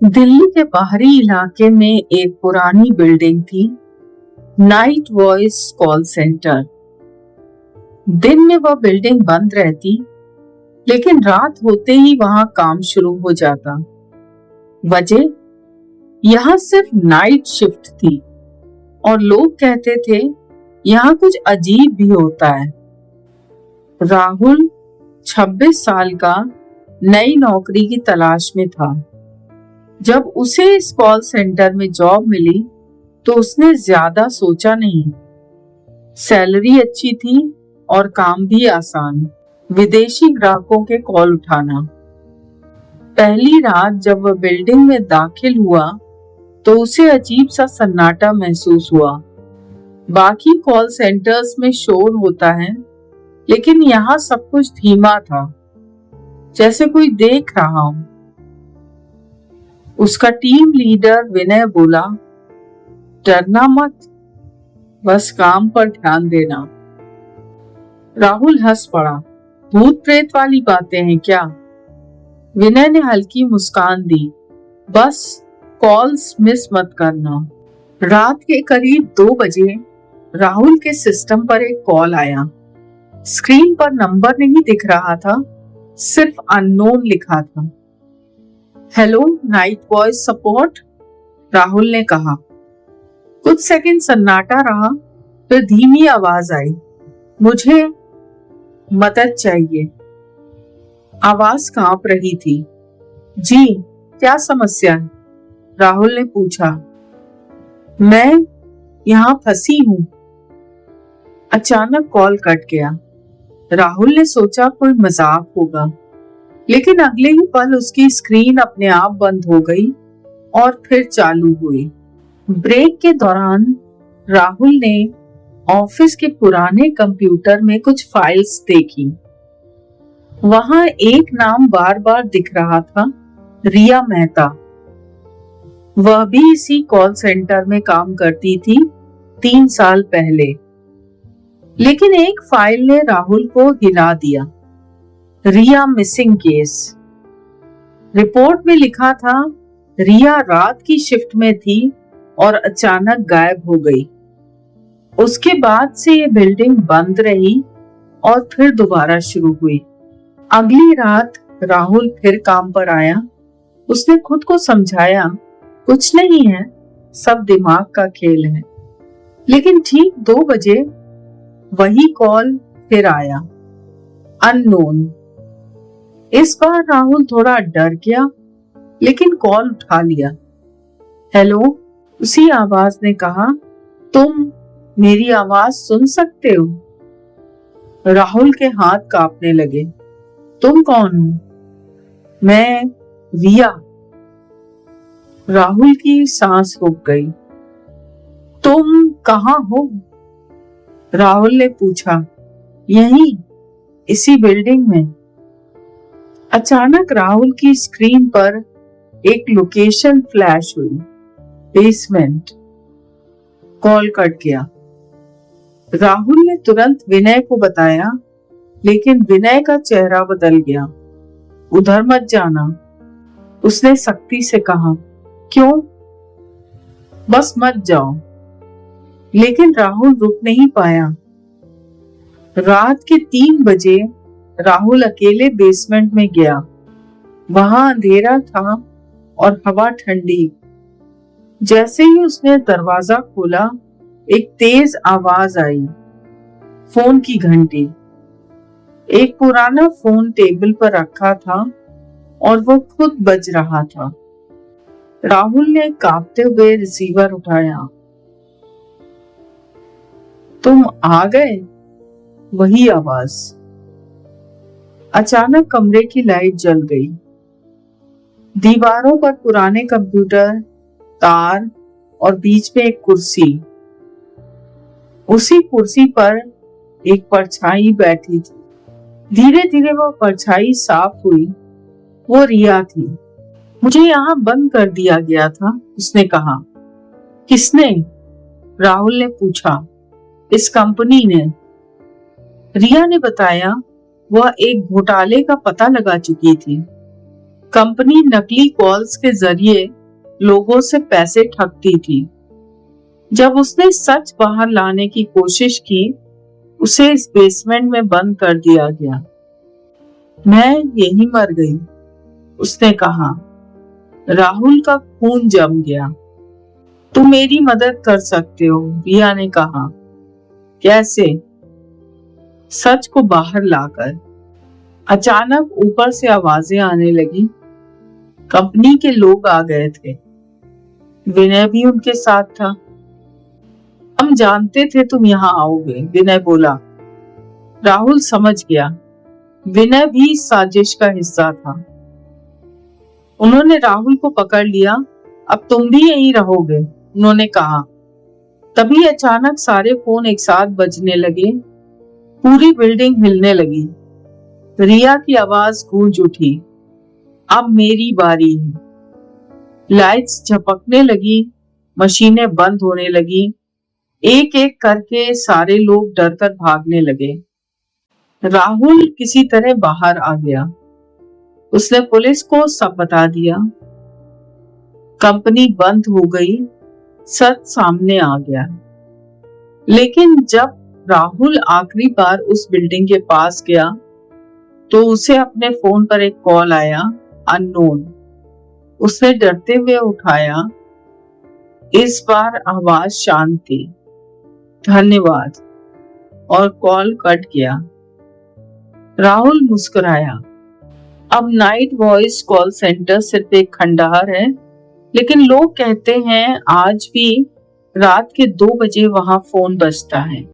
दिल्ली के बाहरी इलाके में एक पुरानी बिल्डिंग थी, नाइट वॉइस कॉल सेंटर। दिन में वह बिल्डिंग बंद रहती, लेकिन रात होते ही वहां काम शुरू हो जाता। वजह, यहाँ सिर्फ नाइट शिफ्ट थी और लोग कहते थे यहाँ कुछ अजीब भी होता है। राहुल 26 साल का नई नौकरी की तलाश में था। जब उसे इस कॉल सेंटर में जॉब मिली तो उसने ज्यादा सोचा नहीं। सैलरी अच्छी थी और काम भी आसान, विदेशी ग्राहकों के कॉल उठाना। पहली रात जब वह बिल्डिंग में दाखिल हुआ तो उसे अजीब सा सन्नाटा महसूस हुआ। बाकी कॉल सेंटर्स में शोर होता है, लेकिन यहाँ सब कुछ धीमा था, जैसे कोई देख रहा हो। उसका टीम लीडर विनय बोला, डरना मत, बस काम पर ध्यान देना। राहुल हंस पड़ा। भूत प्रेत वाली बातें हैं क्या? विनय ने हल्की मुस्कान दी, बस कॉल्स मिस मत करना। रात के करीब 2 बजे राहुल के सिस्टम पर एक कॉल आया। स्क्रीन पर नंबर नहीं दिख रहा था, सिर्फ अननोन लिखा था। Hello, night voice support, Rahul ने कहा। कुछ सेकंड सन्नाटा रहा, फिर धीमी आवाज आई, मुझे मदद चाहिए। आवाज कांप रही थी। जी, क्या समस्या है? राहुल ने पूछा। मैं यहाँ फंसी हूँ। अचानक कॉल कट गया। राहुल ने सोचा कोई मजाक होगा, लेकिन अगले ही पल उसकी स्क्रीन अपने आप बंद हो गई और फिर चालू हुई। ब्रेक के दौरान राहुल ने ऑफिस के पुराने कंप्यूटर में कुछ फाइल्स देखी। वहां एक नाम बार बार दिख रहा था, रिया मेहता। वह भी इसी कॉल सेंटर में काम करती थी 3 साल पहले। लेकिन एक फाइल ने राहुल को हिला दिया। रिया मिसिंग केस। रिपोर्ट में लिखा था, रिया रात की शिफ्ट में थी और अचानक गायब हो गई। उसके बाद से ये बिल्डिंग बंद रही और फिर दोबारा शुरू हुई। अगली रात राहुल फिर काम पर आया। उसने खुद को समझाया, कुछ नहीं है, सब दिमाग का खेल है। लेकिन ठीक 2 बजे वही कॉल फिर आया, अननोन। इस बार राहुल थोड़ा डर गया, लेकिन कॉल उठा लिया। हेलो, उसी आवाज ने कहा, तुम मेरी आवाज सुन सकते हो? राहुल के हाथ कांपने लगे। तुम कौन हो? मैं रिया। राहुल की सांस रुक गई। तुम कहाँ हो? राहुल ने पूछा। यहीं, इसी बिल्डिंग में। अचानक राहुल की स्क्रीन पर एक लोकेशन फ्लैश हुई, बेसमेंट। कॉल कट गया। राहुल ने तुरंत विनय को बताया, लेकिन विनय का चेहरा बदल गया। उधर मत जाना, उसने सख्ती से कहा। क्यों? बस मत जाओ। लेकिन राहुल रुक नहीं पाया। रात के 3 बजे राहुल अकेले बेसमेंट में गया। वहां अंधेरा था और हवा ठंडी। जैसे ही उसने दरवाजा खोला, एक तेज आवाज आई, फोन की घंटी। एक पुराना फोन टेबल पर रखा था और वो खुद बज रहा था। राहुल ने कांपते हुए रिसीवर उठाया। तुम आ गए? वही आवाज। अचानक कमरे की लाइट जल गई। दीवारों पर पुराने कंप्यूटर, तार और बीच में एक कुर्सी। उसी कुर्सी पर एक परछाई बैठी थी। धीरे धीरे वो परछाई साफ हुई। वो रिया थी। मुझे यहाँ बंद कर दिया गया था, उसने कहा। किसने? राहुल ने पूछा। इस कंपनी ने। रिया ने बताया, वह एक घोटाले का पता लगा चुकी थी। कंपनी नकली कॉल्स के जरिए लोगों से पैसे ठगती थी। जब उसने सच बाहर लाने की कोशिश की, उसे इस बेसमेंट में बंद कर दिया गया। मैं यही मर गई, उसने कहा। राहुल का खून जम गया। तुम मेरी मदद कर सकते हो, रिया ने कहा। कैसे? सच को बाहर लाकर। अचानक ऊपर से आवाजें आने लगी। कंपनी के लोग आ गए थे। विनय भी उनके साथ था। हम जानते थे तुम यहाँ आओगे, विनय बोला। राहुल समझ गया, विनय भी इस साजिश का हिस्सा था। उन्होंने राहुल को पकड़ लिया। अब तुम भी यहीं रहोगे, उन्होंने कहा। तभी अचानक सारे फोन एक साथ बजने लगे। पूरी बिल्डिंग हिलने लगी। रिया की आवाज गूंज उठी। अब मेरी बारी है। लाइट्स झपकने लगी, मशीनें बंद होने लगी। एक एक करके सारे लोग डरकर भागने लगे। राहुल किसी तरह बाहर आ गया। उसने पुलिस को सब बता दिया। कंपनी बंद हो गई, सच सामने आ गया। लेकिन जब राहुल आखिरी बार उस बिल्डिंग के पास गया, तो उसे अपने फोन पर एक कॉल आया, अननोन। उसने डरते हुए उठाया। इस बार आवाज शांत थी, धन्यवाद, और कॉल कट गया। राहुल मुस्कुराया। अब नाइट वॉइस कॉल सेंटर सिर्फ एक खंडहर है, लेकिन लोग कहते हैं आज भी रात के 2 बजे वहां फोन बजता है।